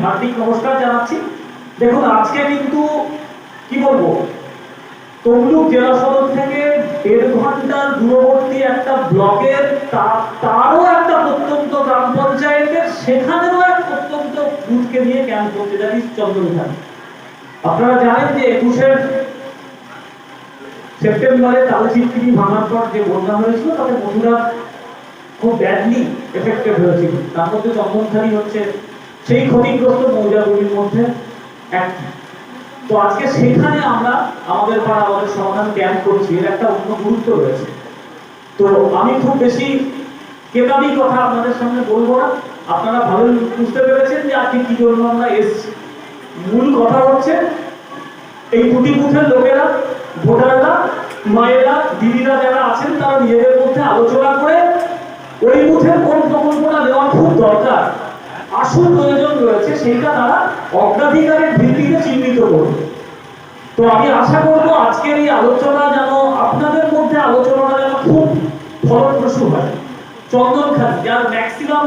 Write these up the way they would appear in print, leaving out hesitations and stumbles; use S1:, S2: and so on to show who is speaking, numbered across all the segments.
S1: হার্দিক নমস্কার জানাচ্ছি। দেখুন, আজকে কিন্তু কি বলবো, তমলুক জেলা সদর থেকে 1.5 ঘন্টার দূরবর্তী একটা ব্লকের তারও একটা প্রত্যন্ত গ্রাম পঞ্চায়েতের সেখানেও এক প্রত্যন্ত বুথকে নিয়ে ক্যাম্প করতে যাচ্ছি চন্দ্রবিধান। আপনারা জানেন যে 21শে সেপ্টেম্বরে তালচিত্রি ভাঙার পর যে বন্যা হয়েছিল তাতে মধুরা খুব ব্যাডলি এফেক্টেড হয়েছিল। তার মধ্যে চন্দনখালি হচ্ছে সেই ক্ষতিগ্রস্ত মৌজাগুলির মধ্যে একটি। তো আজকে সেখানে আমরা আমাদের পাড়া আমাদের সমাধান ক্যাম্প করছি, এর একটা অন্য গুরুত্ব রয়েছে। তো আমি খুব বেশি কেতাবি কথা আপনাদের সামনে বলবো না, আপনারা ভালোই বুঝতে পেরেছেন যে আজকে কি জন্য আমরা এসেছি। মূল কথা হচ্ছে এই দুটি বুথের লোকেরা, ভোটাররা, মায়েরা, দিদিরা যারা আছেন তারা নিজেদের মধ্যে আলোচনা করে ওই বুথের কোন প্রকল্পটা দেওয়া খুব দরকার, আসল প্রয়োজন রয়েছে, সেইটা তারা অগ্রাধিকারের ভিত্তিতে চিহ্নিত করবে। তো আমি আশা করবো আজকের এই আলোচনা যেন আপনাদের মধ্যে আলোচনাটা যেন খুব ফলপ্রসূ হয়। চন্দনখালি যার ম্যাক্সিমাম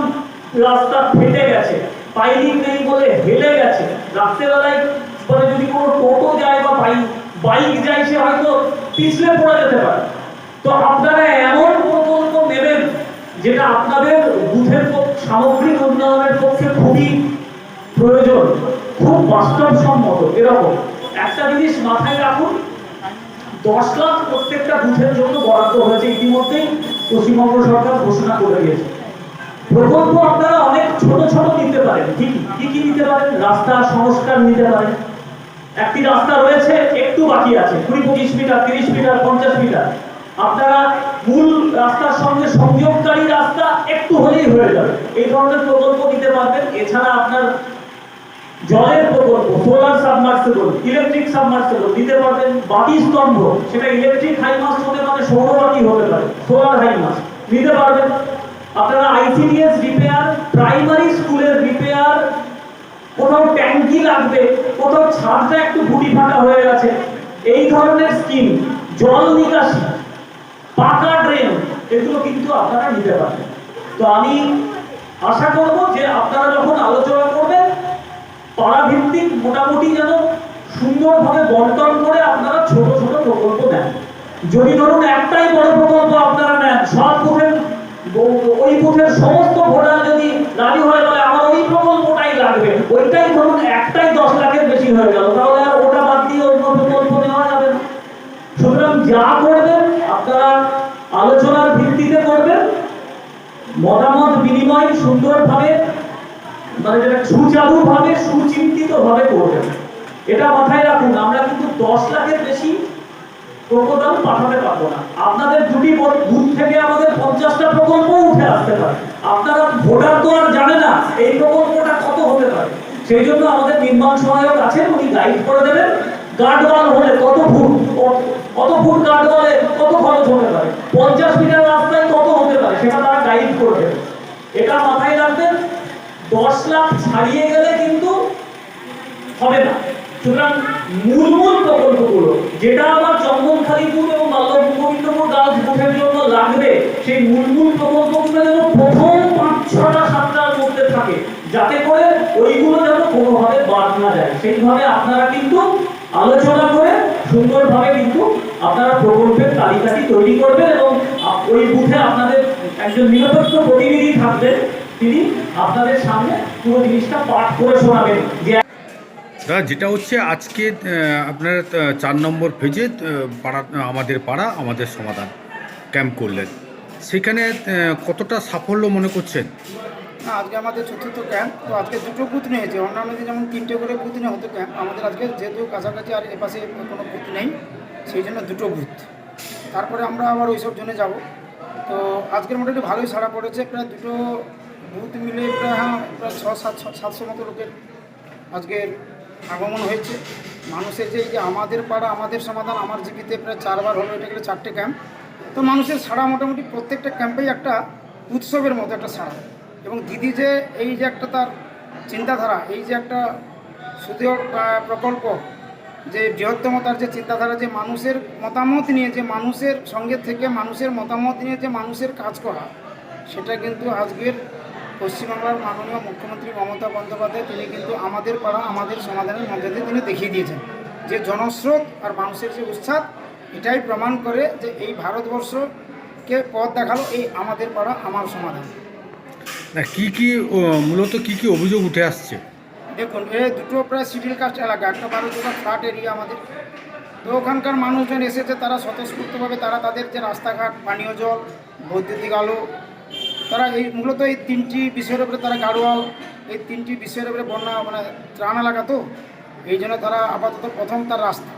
S1: রাস্তা ফেটে গেছে, পাইলিং নেই বলে হেলে গেছে, রাত্রেবেলায় মানে যদি কোনো টোটো যায় বা বাইক যায় সে হয়তো পিছলে পড়ে যেতে পারে। তো আপনারা এমন প্রকল্প নেবেন যেটা আপনাদের বুথের সামগ্রিক উন্নয়নের পক্ষে খুবই প্রয়োজন, খুব বাস্তবসম্মত। এরকম একটা জিনিস মাথায় রাখুন, 10 লাখ প্রত্যেকটা বুথের জন্য বরাদ্দ হয়েছে ইতিমধ্যেই, পশ্চিমবঙ্গ সরকার ঘোষণা করে দিয়েছে। প্রকল্প আপনারা অনেক ছোট ছোট নিতে পারেন, কি কি নিতে পারেন? রাস্তা সংস্কার নিতে পারেন। একটি রাস্তা রয়েছে একটু বাকি আছে, 20-25 মিটার, 30 মিটার, 50 মিটার, আপনারা মূল রাস্তার সঙ্গে সংযোগকারী রাস্তা একটু হলেই হয়ে যাবে, এই ধরনের প্রকল্প নিতে পারবেন। এছাড়া আপনার জলের প্রকল্প, সোলার সাবমার্সিবল, ইলেকট্রিক সাবমার্সিবল দিতে পারবেন। বাতি স্তম্ভ, সেটা ইলেকট্রিক হাইমাস্ট হতে পারে, সৌরবাতি হতে পারে, সোলার হাইমাস্ট নিতে পারবেন। আপনারা আইসিডিএস রিপেয়ার, প্রাইমারি স্কুলের রিপেয়ার, কোথাও ট্যাঙ্কি লাগবে, কোথাও ছাদটা একটু ফুটি ফাটা হয়ে গেছে, এই ধরনের স্কিম, জল নিকাশি, পাকা ড্রেন, এগুলো কিন্তু আপনারা নিতে পারবেন। তো আমি আশা করব যে আপনারা যখন আলোচনা করবেন পাড়া ভিত্তিক মোটামুটি যেন সুন্দরভাবে বন্টন করে আপনারা ছোট ছোট প্রকল্প নেন। যদি ধরুন একটাই বড় প্রকল্প আপনারা নেন, সব বুথের ওই বুথের সমস্ত ভোটার যদি রাজি হয়ে বলে আমার ওই প্রকল্পটাই লাগবে, ওইটাই ধরুন একটাই 10 লাখের বেশি হয়ে গেল, তাহলে আর ওটা বাদ দিয়ে অন্য প্রকল্প নেওয়া যাবে না। সুতরাং যা করবেন আপনারা আলোচনার ভিত্তিতে করবেন, মতামত বিনিময় সুন্দরভাবে, মানে যেটা সুচারুভাবে সুচিন্তিতভাবে করবেন। এটা মাথায় রাখুন, আমরা কিন্তু 10 লাখের বেশি প্রকল্প পাঠাতে পারবো না। আপনাদের দুটি বুথ থেকে আমাদের 50টা প্রকল্প উঠে আসতে পারে। আপনারা ভোটার তো আর জানে না এই প্রকল্পটা কত হতে পারে, সেই জন্য আমাদের নির্মাণ সহায়ক আছেন, উনি গাইড করে দেবেন। গার্ডওয়াল হলে কত ফুট গার্ডওয়ালে কত খরচ হতে পারে, 50 মিটার রাস্তায় কত হতে পারে, সেটা তারা গাইড করে দেবে। এটা মাথায় রাখবেন। 10 লাখ ছাড়িয়ে গেলে কিন্তু হবে না। সুতরাং মূল প্রকল্পগুলো, যেটা আমার চন্দনখালি বুথ এবং গোবিন্দপুর গার্লস বুথের জন্য লাগবে, সেই মূল প্রকল্পগুলো যেন প্রথম 5-6টা 7টার মধ্যে থাকে, যাতে করে ওইগুলো যেন কোনোভাবে বাদ না যায়। সেইভাবে আপনারা কিন্তু আলোচনা করে সুন্দরভাবে কিন্তু আপনারা প্রকল্পের তালিকাটি তৈরি করবেন এবং ওই বুথে আপনাদের একজন নিরপেক্ষ প্রতিনিধি থাকবেন, তিনি আপনাদের সামনে পুরো জিনিসটা পাঠ করে শোনাবেন।
S2: যেটা হচ্ছে আজকে আপনারা 4 নম্বর পেজে পাড়া আমাদের সমাধান ক্যাম্প করলেন, সেখানে কতটা সাফল্য মনে করছেন?
S3: আজকে আমাদের চতুর্থ ক্যাম্প, তো আজকে দুটো বুথ নিয়েছে। অন্যান্য যেমন 3টে করে বুথ নিয়ে হতো ক্যাম্প, আমাদের আজকে যেহেতু কাছাকাছি আর এপাশে কোনো বুথ নেই, সেই জন্য দুটো বুথ। তারপরে আমরা আবার ওইসব জন্য যাব। তো আজকের মোটামুটি ভালোই সাড়া পড়েছে, প্রায় দুটো বুথ মিলে প্রায় 600-700 মতো লোকের আজকের আগমন হয়েছে। মানুষের যে আমাদের পাড়া আমাদের সমাধান আমার জীবিতে প্রায় 4বার হলো, এটা গেলে 4টে ক্যাম্প। তো মানুষের সাড়া মোটামুটি প্রত্যেকটা ক্যাম্পেই একটা উৎসবের মতো একটা সাড়া। এবং দিদি যে এই যে একটা তার চিন্তাধারা, এই যে একটা সুদৃঢ় প্রকল্প, যে বৃহত্তম তার যে চিন্তাধারা, যে মানুষের মতামত নিয়ে, যে মানুষের সঙ্গে থেকে মানুষের মতামত নিয়ে যে মানুষের কাজ করা, সেটা কিন্তু আজকের পশ্চিমবাংলার মাননীয় মুখ্যমন্ত্রী মমতা বন্দ্যোপাধ্যায় তিনি কিন্তু আমাদের পাড়া আমাদের সমাধানের মধ্যে দিয়ে তিনি দেখিয়ে দিয়েছেন যে জনস্রোত আর মানুষের যে উৎসাহ এটাই প্রমাণ করে যে এই ভারতবর্ষকে পথ দেখালো এই আমাদের পাড়া আমার সমাধান।
S2: না মূলত কি অভিযোগ উঠে আসছে?
S3: দেখুন দুটো প্রায় শিডিউল কাস্ট এলাকা, একটা 12 ফ্ল্যাট এরিয়া আমাদের। তো ওখানকার মানুষজন এসেছে, তারা স্বতঃস্ফূর্তভাবে তারা তাদের যে রাস্তাঘাট, পানীয় জল, বৈদ্যুতিক আলো, তারা মূলত এই 3টি বিষয়ের উপরে তারা গাড়োয়াল, এই 3টি বিষয়ের উপরে বন্যা ত্রাণ এলাকা, তো এই জন্য তারা আপাতত প্রথম তার রাস্তা,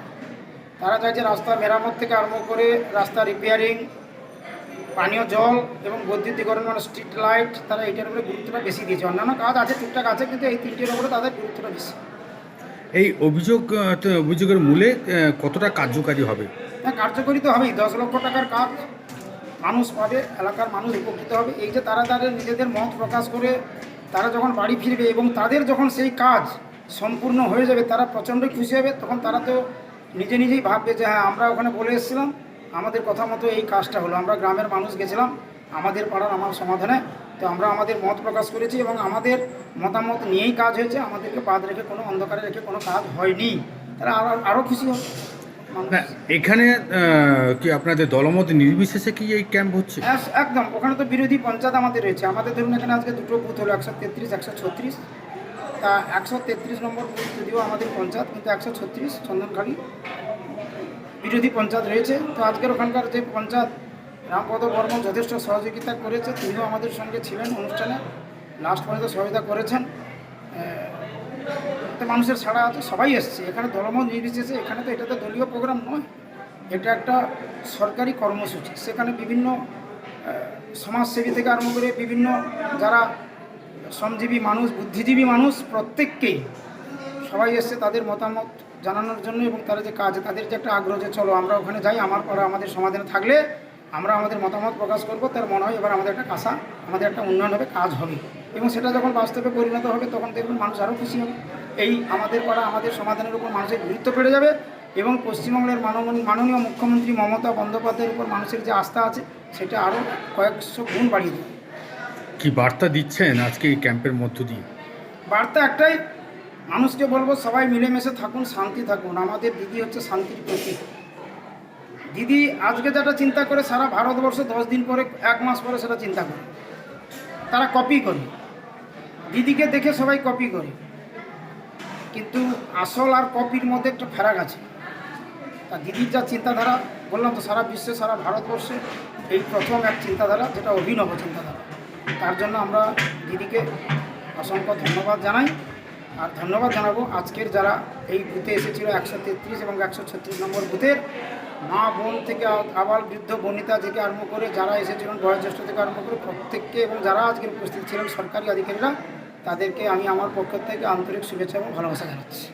S3: তারা চাইছে রাস্তা মেরামত থেকে আরম্ভ করে রাস্তা রিপেয়ারিং, পানীয় জল এবং বৈদ্যুতিকরণ স্ট্রিট লাইট, তারা এইটার উপরে গুরুত্বটা বেশি দিয়েছে। অন্যান্য কাজ আছে, টুকটাক আছে, কিন্তু এই 3টির উপরে তাদের গুরুত্বটা বেশি।
S2: এই অভিযোগের মূলে কতটা কার্যকারী হবে?
S3: হ্যাঁ, কার্যকরী তো হবেই। 10 লক্ষ টাকার কাজ মানুষ পাবে, এলাকার মানুষ উপকৃত হবে। এই যে তারা তাদের নিজেদের মত প্রকাশ করে তারা যখন বাড়ি ফিরবে এবং তাদের যখন সেই কাজ সম্পূর্ণ হয়ে যাবে, তারা প্রচণ্ডই খুশি হবে। তখন তারা তো নিজেই ভাববে যে হ্যাঁ, আমরা ওখানে বলে এসেছিলাম, আমাদের কথা মতো এই কাজটা হলো, আমরা গ্রামের মানুষ গেছিলাম আমাদের পাড়ার আমার সমাধানে, তো আমরা আমাদের মত প্রকাশ করেছি এবং আমাদের মতামত নিয়েই কাজ হয়েছে, আমাদেরকে বাদ রেখে কোনো অন্ধকারে রেখে কোনো কাজ হয়নি। তারা আরও খুশি হবে।
S2: না, এখানে কি আপনাদের দলমত নির্বিশেষে কি এই ক্যাম্প হচ্ছে?
S3: একদম, ওখানে তো বিরোধী পঞ্চায়েত আমাদের রয়েছে। আমাদের ধরুন এখানে আজকে দুটো বুথ হলো, 133, 136। তা 133 নম্বর বুথ যদিও আমাদের পঞ্চায়েত, কিন্তু 136 চন্দনখালি বিরোধী পঞ্চায়েত রয়েছে। তো আজকের ওখানকার যে পঞ্চায়েত রামপদ বর্মন যথেষ্ট সহযোগিতা করেছে, তিনিও আমাদের সঙ্গে ছিলেন অনুষ্ঠানে, লাস্ট পর্যন্ত সহযোগিতা করেছেন। তো মানুষের ছাড়া আছে, সবাই এসছে এখানে দলমত নির্বিশেষে। এখানে তো এটা তো দলীয় প্রোগ্রাম নয়, এটা একটা সরকারি কর্মসূচি। সেখানে বিভিন্ন সমাজসেবী থেকে আরম্ভ করে বিভিন্ন যারা শ্রমজীবী মানুষ, বুদ্ধিজীবী মানুষ, প্রত্যেককেই সবাই এসছে তাদের মতামত জানানোর জন্য এবং তারা যে কাজ, তাদের যে একটা আগ্রহ যে চলো আমরা ওখানে যাই, আমার পরে আমাদের সমাধানে থাকলে আমরা আমাদের মতামত প্রকাশ করব, তার মনে হয় এবার আমাদের একটা কাঁসা, আমাদের একটা উন্নয়ন হবে, কাজ হবে। এবং সেটা যখন বাস্তবে পরিণত হবে তখন দেখবেন মানুষ আরও খুশি হবে। এই আমাদের পাড়া আমাদের সমাধানের উপর মানুষের গুরুত্ব বেড়ে যাবে এবং পশ্চিমবঙ্গের মাননীয় মুখ্যমন্ত্রী মমতা বন্দ্যোপাধ্যায়ের উপর মানুষের যে আস্থা আছে সেটা আরও কয়েকশো গুণ বাড়িয়ে দেবে।
S2: কি বার্তা দিচ্ছেন আজকে এই ক্যাম্পের মধ্য দিয়ে?
S3: বার্তা একটাই, মানুষকে বলবো সবাই মিলেমিশে থাকুন, শান্তি থাকুন। আমাদের দিদি হচ্ছে শান্তির প্রতীক। দিদি আজকে যেটা চিন্তা করে সারা ভারতবর্ষে 10 দিন পরে, 1 মাস পরে সেটা চিন্তা করে, তারা কপি করে। দিদিকে দেখে সবাই কপি করে, কিন্তু আসল আর কপির মধ্যে একটা ফারাক আছে। তা দিদির যা চিন্তাধারা, বললাম তো সারা বিশ্বে, সারা ভারতবর্ষে এই প্রথম এক চিন্তাধারা, যেটা অভিনব চিন্তাধারা। তার জন্য আমরা দিদিকে অসংখ্য ধন্যবাদ জানাই। আর ধন্যবাদ জানাবো আজকের যারা এই বুথে এসেছিল 133 এবং 136 নম্বর বুথের মা বোন থেকে আবাল বৃদ্ধ বনিতা থেকে আরম্ভ করে যারা এসেছিলেন, বয়োজ্যেষ্ঠ থেকে আরম্ভ করে প্রত্যেককে, এবং যারা আজকের উপস্থিত ছিলেন সরকারি আধিকারিকরা, তাদেরকে আমি আমার পক্ষ থেকে আন্তরিক শুভেচ্ছা এবং ভালোবাসা জানাচ্ছি।